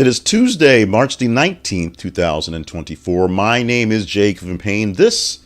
It is Tuesday, March the 19th, 2024. My name is Jake Van Payne. This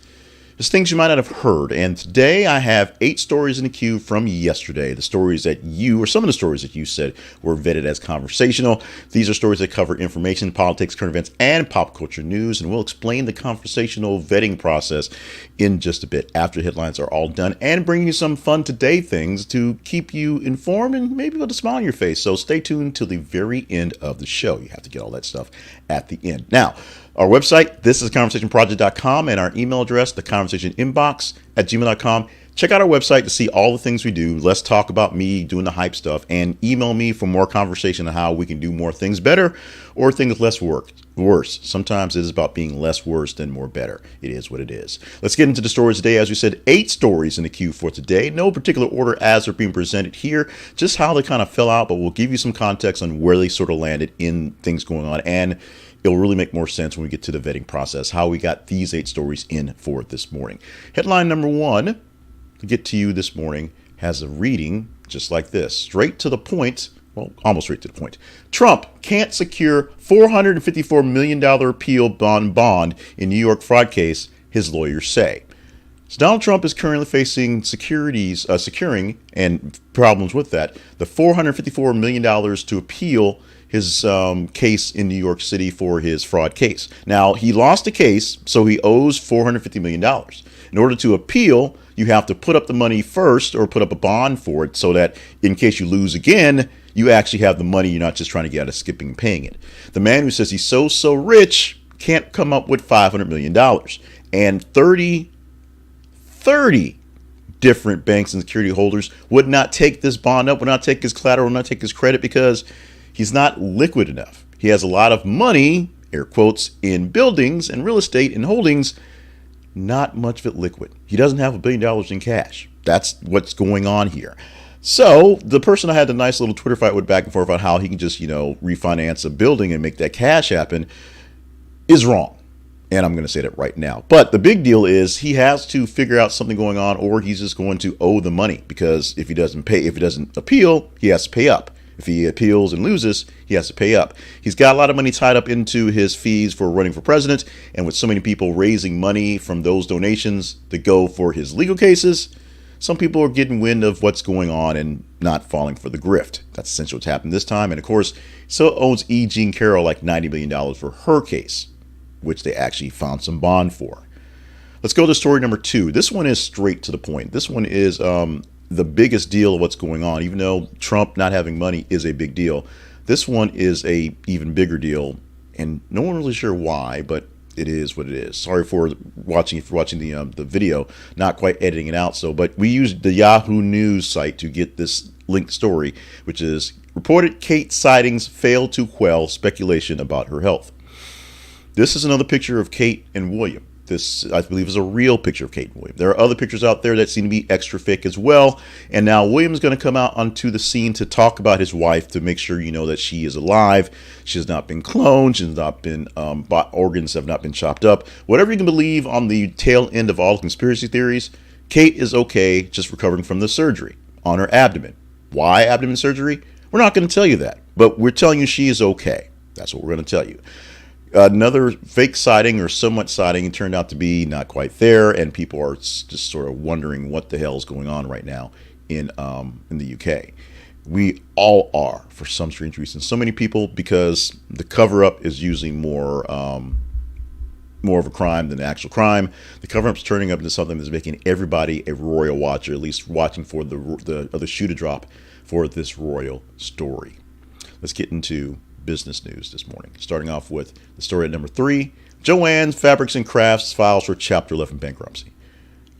is things you might not have heard. And today I have 8 stories in the queue from yesterday. The stories that you, or some of the stories that you said were vetted as conversational. These are stories that cover information, politics, current events, and pop culture news. And we'll explain the conversational vetting process in just a bit after the headlines are all done and bring you some fun today things to keep you informed and maybe with a smile on your face. So stay tuned till the very end of the show. You have to get all that stuff at the end. Now, our website, this is conversationproject.com, and our email address, theconversationinbox@gmail.com. Check out our website to see all the things we do. Let's talk about me doing the hype stuff, and email me for more conversation on how we can do more things better or things less worse. Sometimes it is about being less worse than more better. It is what it is. Let's get into the stories today. As we said, 8 stories in the queue for today. No particular order as they're being presented here, just how they kind of fell out, but we'll give you some context on where they sort of landed in things going on, and it'll really make more sense when we get to the vetting process, how we got these 8 stories in for this morning. Headline number 1 to get to you this morning has a reading just like this, straight to the point. Well, almost straight to the point. Trump can't secure $454 million appeal bond in New York fraud case, his lawyers say. So Donald Trump is currently facing securing and problems with that. The $454 million to appeal his case in New York City for his fraud case. Now, he lost the case, so he owes $450 million. In order to appeal, you have to put up the money first or put up a bond for it so that in case you lose again, you actually have the money. You're not just trying to get out of skipping and paying it. The man who says he's so rich can't come up with $500 million. And 30 different banks and security holders would not take this bond up, would not take his collateral, would not take his credit because he's not liquid enough. He has a lot of money, air quotes, in buildings and real estate and holdings, not much of it liquid. He doesn't have $1 billion in cash. That's what's going on here. So the person I had the nice little Twitter fight with back and forth about how he can just, refinance a building and make that cash happen is wrong. And I'm going to say that right now. But the big deal is he has to figure out something going on, or he's just going to owe the money, because if he doesn't appeal, he has to pay up. If he appeals and loses, he has to pay up. He's got a lot of money tied up into his fees for running for president. And with so many people raising money from those donations to go for his legal cases, some people are getting wind of what's going on and not falling for the grift. That's essentially what's happened this time. And of course, so owes E. Jean Carroll like $90 million for her case, which they actually found some bond for. Let's go to story number 2. This one is straight to the point. This one is the biggest deal of what's going on. Even though Trump not having money is a big deal, this one is a even bigger deal, and no one really sure why, but it is what it is. Sorry for watching, if you're watching the video, not quite editing it out. But we used the Yahoo News site to get this linked story, which is reported Kate sightings failed to quell speculation about her health. This is another picture of Kate and William. This, I believe, is a real picture of Kate and William. There are other pictures out there that seem to be extra fake as well. And now William's going to come out onto the scene to talk about his wife, to make sure you know that she is alive. She has not been cloned. She has not been, organs have not been chopped up. Whatever you can believe on the tail end of all conspiracy theories, Kate is okay, just recovering from the surgery on her abdomen. Why abdomen surgery? We're not going to tell you that, but we're telling you she is okay. That's what we're going to tell you. Another fake sighting, or somewhat sighting, turned out to be not quite there, and people are just sort of wondering what the hell is going on right now in the UK. We all are, for some strange reason. So many people, because the cover-up is usually more of a crime than the actual crime. The cover-up's turning up into something that's making everybody a royal watcher, at least watching for the shoe to drop for this royal story. Let's get into business news this morning. Starting off with the story at number 3, Joann Fabrics and Crafts files for Chapter 11 bankruptcy.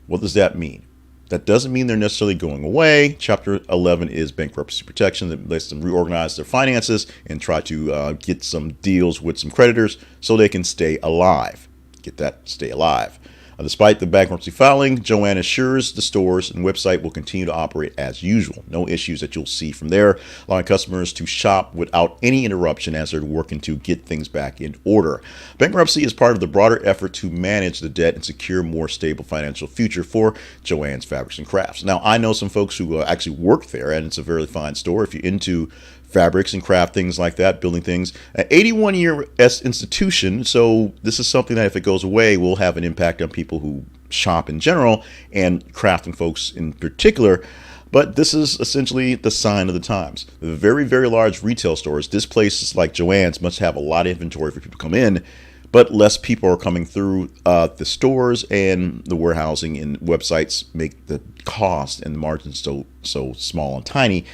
What does that mean? That doesn't mean they're necessarily going away. Chapter 11 is bankruptcy protection that lets them reorganize their finances and try to get some deals with some creditors so they can stay alive. Get that, stay alive. Despite the bankruptcy filing, Joann assures the stores and website will continue to operate as usual. No issues that you'll see from there, allowing customers to shop without any interruption as they're working to get things back in order. Bankruptcy is part of the broader effort to manage the debt and secure a more stable financial future for Joann's Fabrics and Crafts. Now, I know some folks who actually work there, and it's a very fine store. If you're into fabrics and craft things like that, building things. An 81-year institution, so this is something that if it goes away will have an impact on people who shop in general and crafting folks in particular. But this is essentially the sign of the times. The very, very large retail stores, this place like Joann's must have a lot of inventory for people to come in, but less people are coming through the stores, and the warehousing and websites make the cost and the margins so small and tiny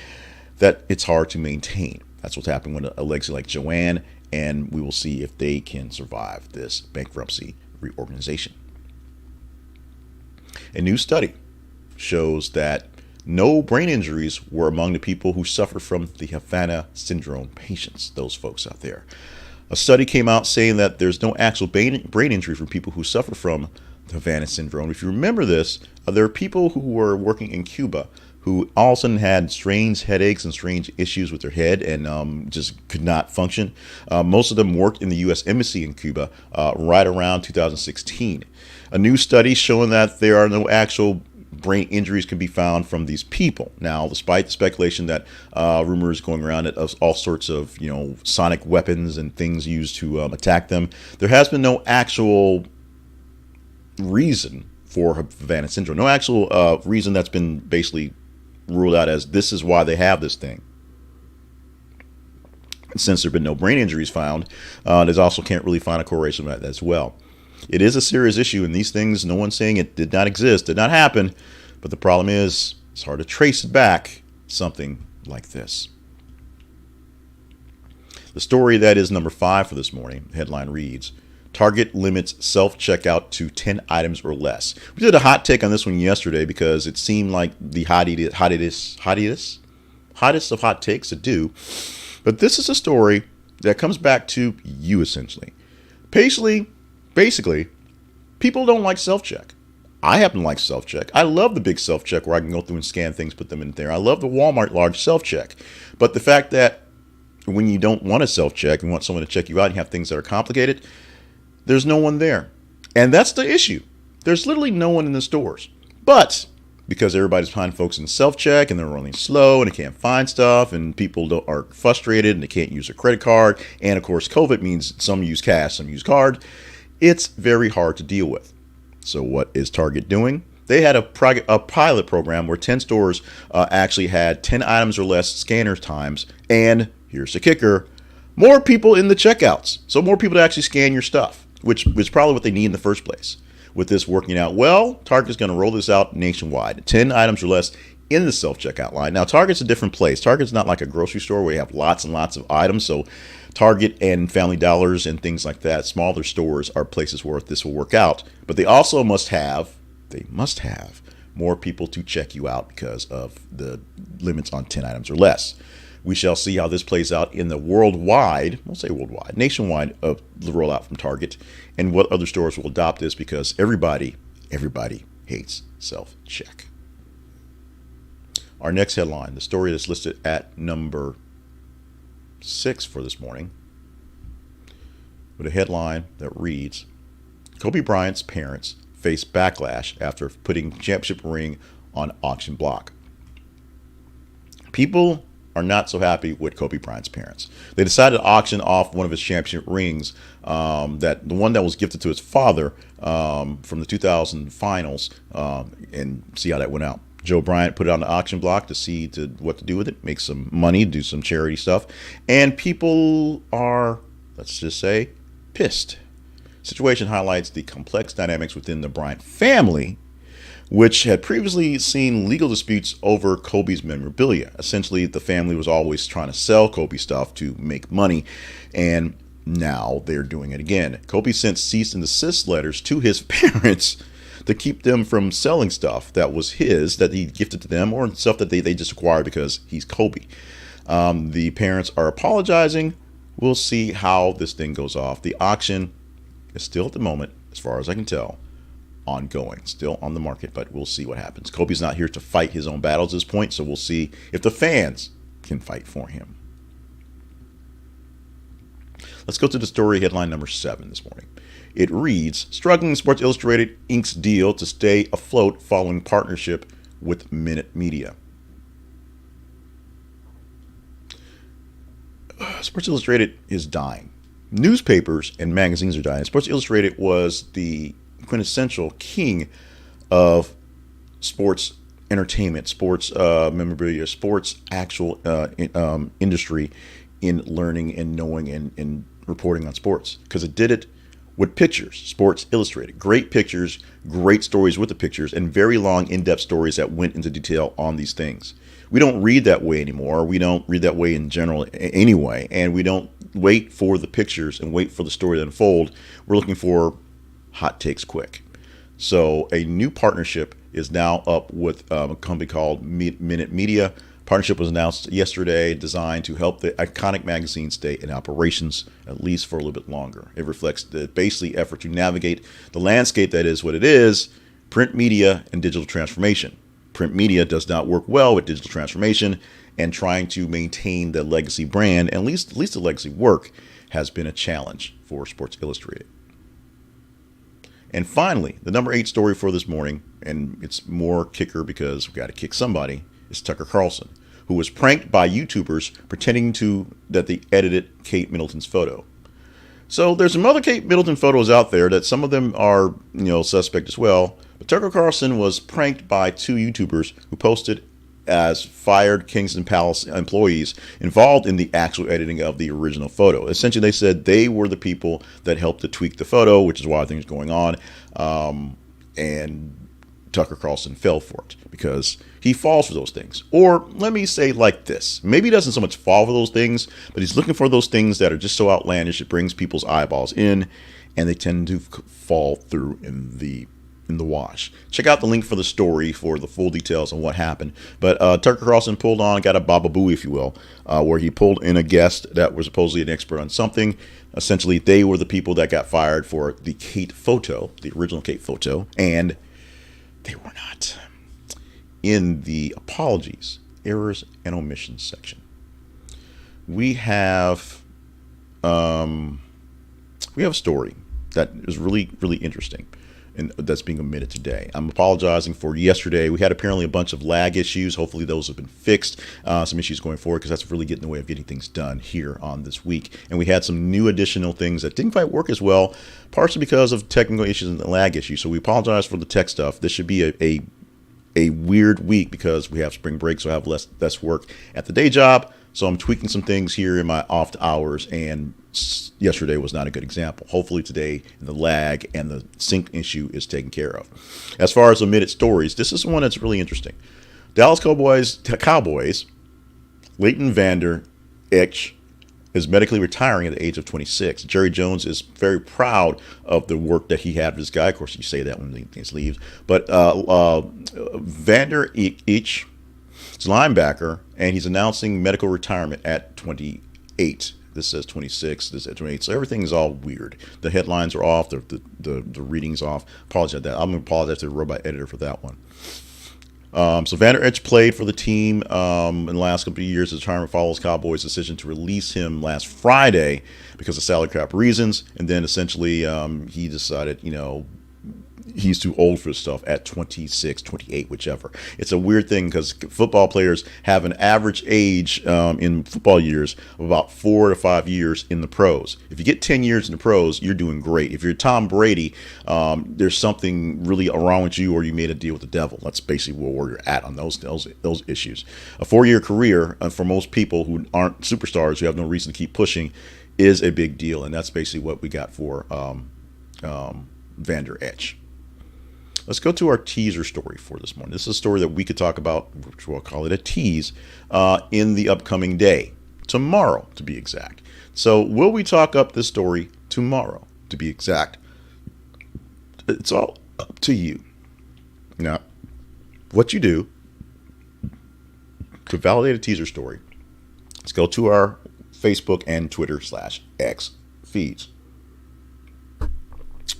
that it's hard to maintain. That's what's happening with a legacy like Joann, and we will see if they can survive this bankruptcy reorganization. A new study shows that no brain injuries were among the people who suffer from the Havana syndrome patients, those folks out there. A study came out saying that there's no actual brain injury for people who suffer from the Havana syndrome. If you remember this, there are people who were working in Cuba who all of a sudden had strange headaches and strange issues with their head and just could not function. Most of them worked in the U.S. Embassy in Cuba right around 2016. A new study showing that there are no actual brain injuries can be found from these people. Now, despite the speculation that rumors going around of all sorts of sonic weapons and things used to attack them, there has been no actual reason for Havana syndrome. No actual reason that's been basically ruled out as this is why they have this thing. Since there have been no brain injuries found, there's also can't really find a correlation with that as well. It is a serious issue, and these things, no one's saying it did not exist, did not happen, but the problem is it's hard to trace it back, something like this. The story that is number 5 for this morning, headline reads, Target limits self-checkout to 10 items or less. We did a hot take on this one yesterday because it seemed like the hottest of hot takes to do. But this is a story that comes back to you essentially. Basically, people don't like self-check. I happen to like self-check. I love the big self-check where I can go through and scan things, put them in there. I love the Walmart large self-check. But the fact that when you don't want a self-check and want someone to check you out and you have things that are complicated, there's no one there. And that's the issue. There's literally no one in the stores. But because everybody's behind folks in self-check and they're running slow and they can't find stuff and people are frustrated and they can't use a credit card. And of course, COVID means some use cash, some use card. It's very hard to deal with. So what is Target doing? They had a pilot program where 10 stores actually had 10 items or less scanner times. And here's the kicker, more people in the checkouts. So more people to actually scan your stuff, which is probably what they need in the first place. With this working out well, Target's going to roll this out nationwide. 10 items or less in the self-checkout line. Now, Target's a different place. Target's not like a grocery store where you have lots and lots of items. So Target and Family Dollars and things like that, smaller stores are places where this will work out. But they also must have more people to check you out because of the limits on 10 items or less. We shall see how this plays out in the nationwide of the rollout from Target, and what other stores will adopt this because everybody hates self-check. Our next headline, the story that's listed at number 6 for this morning, with a headline that reads, Kobe Bryant's parents face backlash after putting championship ring on auction block. People are not so happy with Kobe Bryant's parents. They decided to auction off one of his championship rings, the one that was gifted to his father from the 2000 finals, and see how that went out. Joe Bryant put it on the auction block to see what to do with it, make some money, do some charity stuff, and people are, let's just say, pissed. Situation highlights the complex dynamics within the Bryant family, which had previously seen legal disputes over Kobe's memorabilia. Essentially, the family was always trying to sell Kobe stuff to make money, and now they're doing it again. Kobe sent cease and desist letters to his parents to keep them from selling stuff that was his, that he gifted to them, or stuff that they just acquired because he's Kobe. The parents are apologizing. We'll see how this thing goes off. The auction is still at the moment, as far as I can tell, ongoing, still on the market, but we'll see what happens. Kobe's not here to fight his own battles at this point, so we'll see if the fans can fight for him. Let's go to the story headline number 7 this morning. It reads, Struggling Sports Illustrated inks deal to stay afloat following partnership with Minute Media. Sports Illustrated is dying. Newspapers and magazines are dying. Sports Illustrated was the quintessential king of sports entertainment, sports memorabilia, sports actual industry in learning and knowing and reporting on sports, because it did it with pictures. Sports Illustrated, great pictures, great stories with the pictures, and very long, in-depth stories that went into detail on these things. We don't read that way anymore. We don't read that way in general anyway, and we don't wait for the pictures and wait for the story to unfold. We're looking for hot takes quick. So a new partnership is now up with a company called Minute Media. Partnership was announced yesterday, designed to help the iconic magazine stay in operations at least for a little bit longer. It reflects the basically effort to navigate the landscape that is what it is, print media and digital transformation. Print media does not work well with digital transformation, and trying to maintain the legacy brand, and at least the legacy work, has been a challenge for Sports Illustrated. And finally, the number 8 story for this morning, and it's more kicker because we got to kick somebody, is Tucker Carlson, who was pranked by YouTubers pretending that they edited Kate Middleton's photo. So there's some other Kate Middleton photos out there that some of them are, suspect as well. But Tucker Carlson was pranked by 2 YouTubers who posted as fired Kingston Palace employees involved in the actual editing of the original photo. Essentially, they said they were the people that helped to tweak the photo, which is why things are going on. And Tucker Carlson fell for it because he falls for those things. Or let me say like this. Maybe he doesn't so much fall for those things, but he's looking for those things that are just so outlandish it brings people's eyeballs in, and they tend to fall through in the wash. Check out the link for the story for the full details on what happened. But Tucker Carlson got a Baba Booey, if you will, where he pulled in a guest that was supposedly an expert on something. Essentially, they were the people that got fired for the Kate photo, the original Kate photo, and they were not in the apologies, errors, and omissions section. We have a story that is really, really interesting, and that's being omitted today. I'm apologizing for yesterday. We had apparently a bunch of lag issues. Hopefully those have been fixed. Some issues going forward, because that's really getting in the way of getting things done here on this week. And we had some new additional things that didn't quite work as well, partially because of technical issues and the lag issues. So we apologize for the tech stuff. This should be a weird week because we have spring break, so I have less work at the day job. So I'm tweaking some things here in my off hours, and yesterday was not a good example. Hopefully today the lag and the sync issue is taken care of. As far as omitted stories, this is one that's really interesting. Dallas Cowboys, Leighton Vander Esch is medically retiring at the age of 26. Jerry Jones is very proud of the work that he had with this guy. Of course, you say that when he leaves. But Vander Esch is a linebacker, and he's announcing medical retirement at 28. This says 26. This says 28. So everything's all weird. The headlines are off. The reading's off. Apologize for that. I'm going to apologize to the robot editor for that one. So Vander Esch played for the team in the last couple of years. His retirement follows Cowboys' decision to release him last Friday because of salary cap reasons. And then essentially he decided, he's too old for this stuff at 26, 28, whichever. It's a weird thing because football players have an average age in football years of about 4 to 5 years in the pros. If you get 10 years in the pros, you're doing great. If you're Tom Brady, there's something really wrong with you, or you made a deal with the devil. That's basically where you're at on those issues. A 4-year career for most people who aren't superstars, who have no reason to keep pushing, is a big deal. And that's basically what we got for Vander Esch. Let's go to our teaser story for this morning. This is a story that we could talk about, which we'll call it a tease, in the upcoming day. Tomorrow, to be exact. So will we talk up this story tomorrow, to be exact? It's all up to you. Now, what you do to validate a teaser story, let's go to our Facebook and Twitter/X feeds.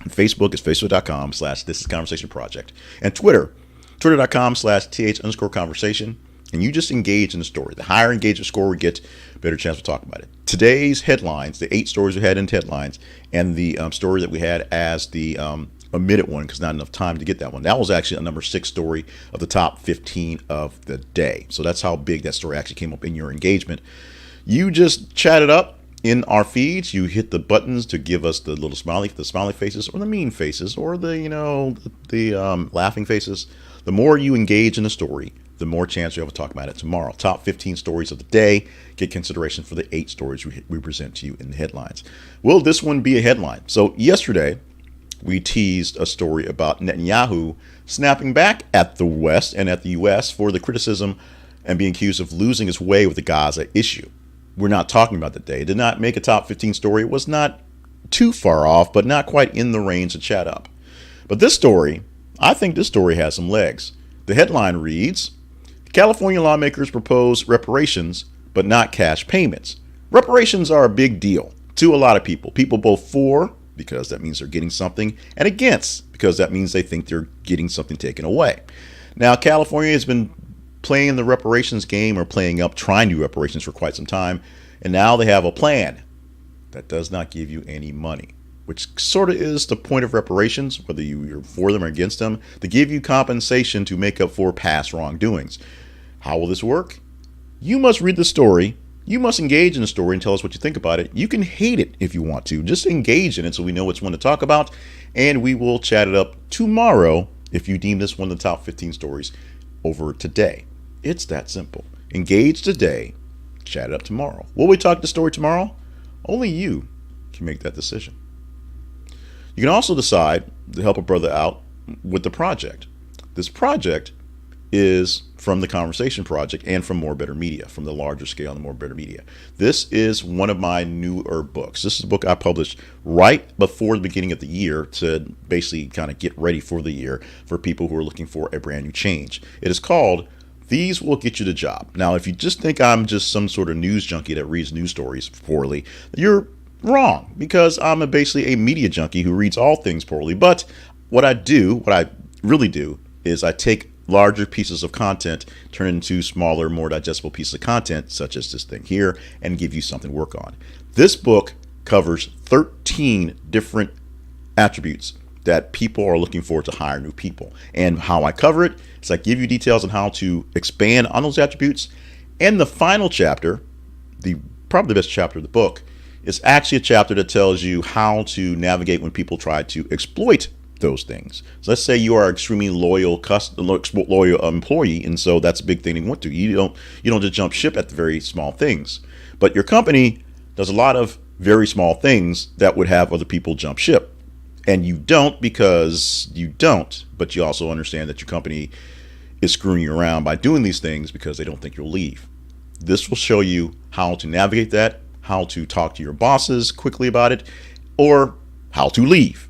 Facebook is facebook.com/thisisconversationproject, and twitter.com/th_conversation, and you just engage in the story. The higher engagement score we get, better chance we'll talk about it. Today's headlines, the 8 stories we had in headlines, and the story that we had as the omitted one, because not enough time to get that one. That was actually a number 6 story of the top 15 of the day. So that's how big that story actually came up in your engagement. You just chat it up in our feeds. You hit the buttons to give us the little smiley faces, or the mean faces, or the laughing faces. The more you engage in the story, the more chance you have to talk about it tomorrow. Top 15 stories of the day get consideration for the 8 stories we present to you in the headlines. Will this one be a headline? So yesterday, we teased a story about Netanyahu snapping back at the West and at the U.S. for the criticism and being accused of losing his way with the Gaza issue. We're not talking about that day. It did not make a top 15 story. It was not too far off, but not quite in the range to chat up. But this story, I think this story has some legs. The headline reads, California lawmakers propose reparations, but not cash payments. Reparations are a big deal to a lot of people. People both for, because that means they're getting something, and against, because that means they think they're getting something taken away. Now, California has been playing the reparations game, or trying to do reparations for quite some time, and now they have a plan that does not give you any money, which sort of is the point of reparations, whether you're for them or against them, to give you compensation to make up for past wrongdoings. How will this work? You must read the story. You must engage in the story and tell us what you think about it. You can hate it if you want to. Just engage in it so we know which one to talk about. And we will chat it up tomorrow if you deem this one of the top 15 stories over today. It's that simple. Engage today, chat it up tomorrow. Will we talk the story tomorrow? Only you can make that decision. You can also decide to help a brother out with the project. This project is from the Conversation Project and from More Better Media, from the larger scale and More Better Media. This is one of my newer books. This is a book I published right before the beginning of the year to basically kind of get ready for the year for people who are looking for a brand new change. It is called These Will Get You the Job. Now, if you just think I'm just some sort of news junkie that reads news stories poorly, you're wrong, because I'm basically a media junkie who reads all things poorly. But what I really do, is I take larger pieces of content, turn it into smaller, more digestible pieces of content, such as this thing here, and give you something to work on. This book covers 13 different attributes that people are looking for to hire new people. And how I cover it is I give you details on how to expand on those attributes. And the final chapter, probably the best chapter of the book, is actually a chapter that tells you how to navigate when people try to exploit those things. So let's say you are an extremely loyal employee, and so that's a big thing you want to. You don't just jump ship at the very small things. But your company does a lot of very small things that would have other people jump ship. And you don't, because you don't, but you also understand that your company is screwing you around by doing these things because they don't think you'll leave. This will show you how to navigate that, how to talk to your bosses quickly about it, or how to leave.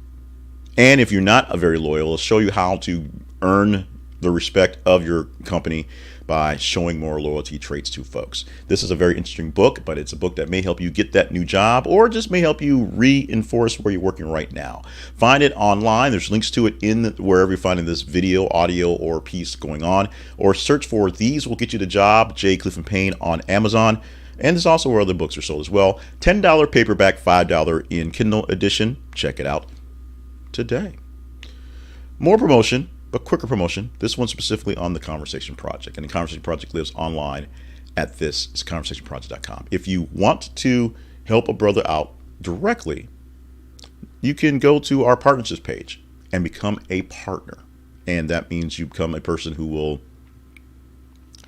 And if you're not a very loyal, it'll show you how to earn the respect of your company by showing more loyalty traits to folks. This is a very interesting book, but it's a book that may help you get that new job, or just may help you reinforce where you're working right now. Find it online. There's links to it wherever you're finding this video, audio, or piece going on, or search for These Will Get You the Job, J. Clifton Payne, on Amazon. And there's also where other books are sold as well. $10 paperback, $5 in Kindle edition. Check it out today. More promotion, but quicker promotion. This one specifically on the Conversation Project. And the Conversation Project lives online at this. It's conversationproject.com. If you want to help a brother out directly, you can go to our partnerships page and become a partner. And that means you become a person who will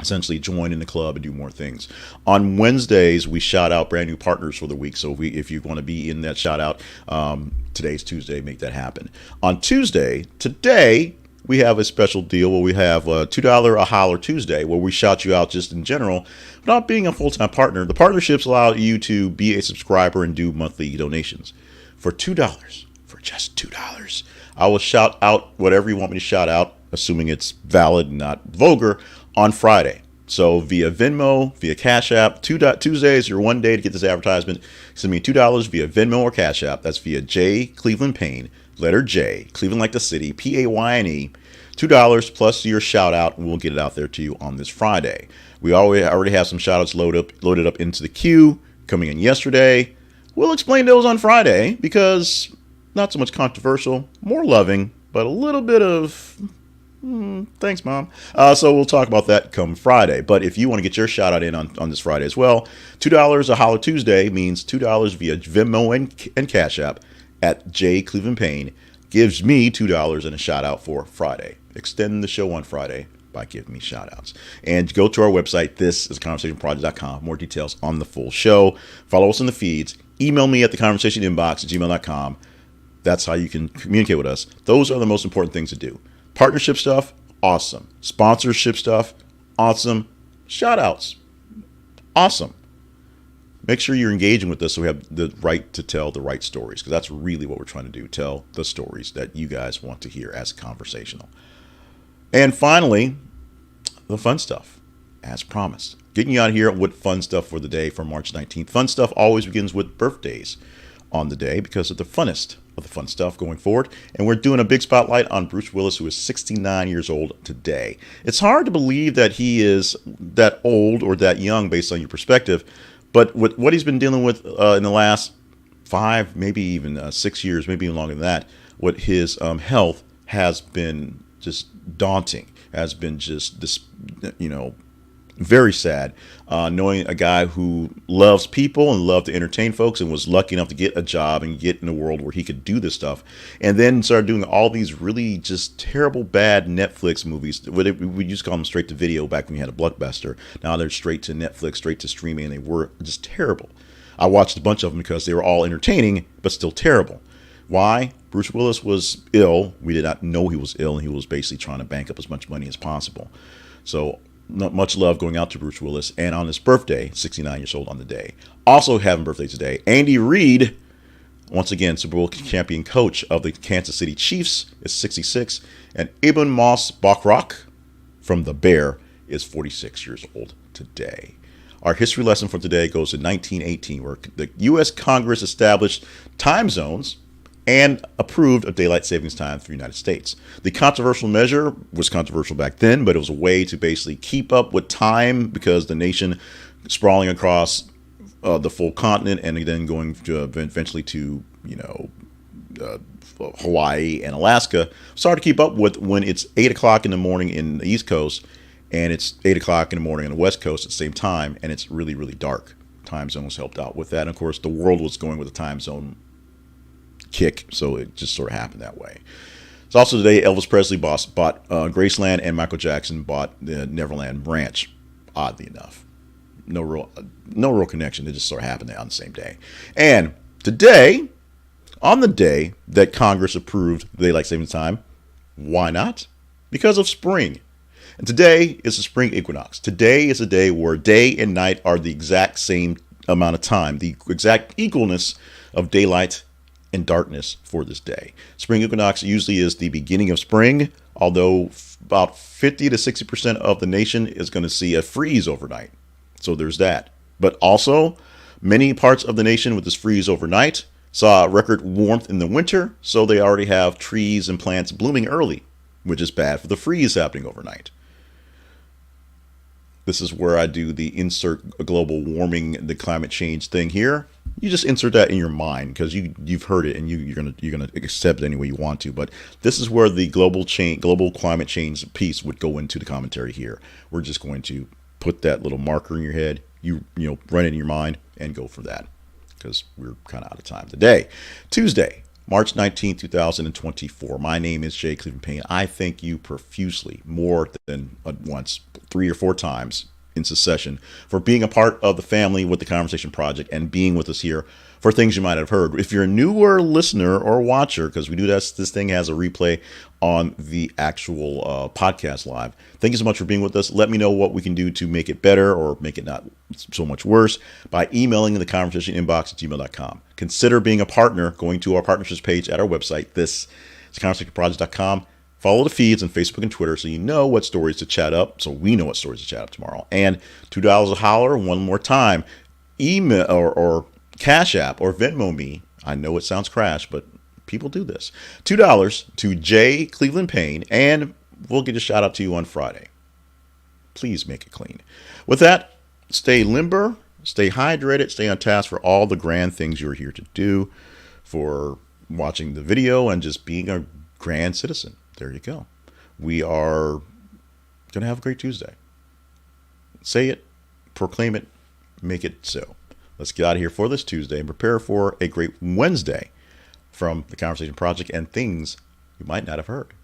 essentially join in the club and do more things. On Wednesdays, we shout out brand new partners for the week. So if you want to be in that shout out, today's Tuesday, make that happen. On Tuesday, today, we have a special deal where we have a $2 a holler Tuesday, where we shout you out just in general without being a full-time partner. The partnerships allow you to be a subscriber and do monthly donations. For $2, for just $2, I will shout out whatever you want me to shout out, assuming it's valid and not vulgar, on Friday. So via Venmo, via Cash App, Tuesday is your one day to get this advertisement. Send me $2 via Venmo or Cash App. That's via J. Cleveland Payne, letter J, Cleveland like the city, Payne, $2 plus your shout out, and we'll get it out there to you on this Friday. We already have some shout outs loaded up into the queue coming in yesterday. We'll explain those on Friday because not so much controversial, more loving, but a little bit of Thanks, Mom. So we'll talk about that come Friday. But if you want to get your shout out in on this Friday as well, $2 a Hollow Tuesday means $2 via Venmo and Cash App at J. Cleveland Payne gives me $2 and a shout out for Friday. Extend the show on Friday by giving me shout outs. And go to our website. This is conversationproject.com. More details on the full show. Follow us in the feeds. Email me at theconversationinbox@gmail.com. That's how you can communicate with us. Those are the most important things to do. Partnership stuff, awesome. Sponsorship stuff, awesome. Shout outs, awesome. Make sure you're engaging with us so we have the right to tell the right stories, because that's really what we're trying to do. Tell the stories that you guys want to hear as conversational. And finally, the fun stuff, as promised. Getting you out here with fun stuff for the day for March 19th. Fun stuff always begins with birthdays on the day because of the funnest of the fun stuff going forward. And we're doing a big spotlight on Bruce Willis, who is 69 years old today. It's hard to believe that he is that old or that young based on your perspective, but with what he's been dealing with in the last 5, maybe even 6 years, maybe even longer than that, what his health has been just daunting, has been just this, very sad, knowing a guy who loves people and loved to entertain folks and was lucky enough to get a job and get in a world where he could do this stuff, and then started doing all these really just terrible, bad Netflix movies. We used to call them straight to video back when we had a Blockbuster. Now they're straight to Netflix, straight to streaming, and they were just terrible. I watched a bunch of them because they were all entertaining, but still terrible. Why? Bruce Willis was ill. We did not know he was ill, and he was basically trying to bank up as much money as possible. So not much love going out to Bruce Willis. And on his birthday, 69 years old on the day. Also having birthday today, Andy Reid, once again, Super Bowl champion coach of the Kansas City Chiefs, is 66. And Ebon Moss-Bachrach from the Bear is 46 years old today. Our history lesson for today goes to 1918, where the U.S. Congress established time zones and approved of daylight savings time for the United States. The controversial measure was controversial back then, but it was a way to basically keep up with time, because the nation sprawling across the full continent and then going to eventually to Hawaii and Alaska, started to keep up with when it's 8 o'clock in the morning in the East Coast and it's 8 o'clock in the morning on the West Coast at the same time, and it's really, really dark. Time zones helped out with that. And of course, the world was going with a time zone kick, so it just sort of happened that way. It's also today Elvis Presley bought Graceland, and Michael Jackson bought the Neverland Ranch. Oddly enough, no real connection. It just sort of happened on the same day. And today, on the day that Congress approved daylight savings time, why not? Because of spring. And today is the spring equinox. Today is a day where day and night are the exact same amount of time, the exact equalness of daylight and darkness for this day. Spring equinox usually is the beginning of spring, although about 50 to 60% of the nation is going to see a freeze overnight. So there's that. But also, many parts of the nation with this freeze overnight saw record warmth in the winter, so they already have trees and plants blooming early, which is bad for the freeze happening overnight. This is where I do the insert global warming, the climate change thing here. You just insert that in your mind because you've heard it and you're gonna accept it any way you want to. But this is where the global climate change piece would go into the commentary here. We're just going to put that little marker in your head. You run it in your mind and go for that, because we're kind of out of time today. Tuesday, March 19th, 2024. My name is J. Cleveland Payne. I thank you profusely, more than once, 3 or 4 times in succession, for being a part of the family with the Conversation Project and being with us here for things you might have heard. If you're a newer listener or watcher, because we do this thing has a replay on the actual podcast live. Thank you so much for being with us. Let me know what we can do to make it better or make it not so much worse by emailing the conversation inbox at gmail.com. Consider being a partner, going to our partnerships page at our website. This is conversationproject.com. Follow the feeds on Facebook and Twitter so you know what stories to chat up, so we know what stories to chat up tomorrow. And $2 a holler, one more time. Email or Cash App or Venmo me. I know it sounds crash, but people do this. $2 to J. Cleveland Payne, and we'll get a shout out to you on Friday. Please make it clean. With that, stay limber, stay hydrated, stay on task for all the grand things you're here to do, for watching the video and just being a grand citizen. There you go. We are going to have a great Tuesday. Say it, proclaim it, make it so. Let's get out of here for this Tuesday and prepare for a great Wednesday from the Conversation Project and things you might not have heard.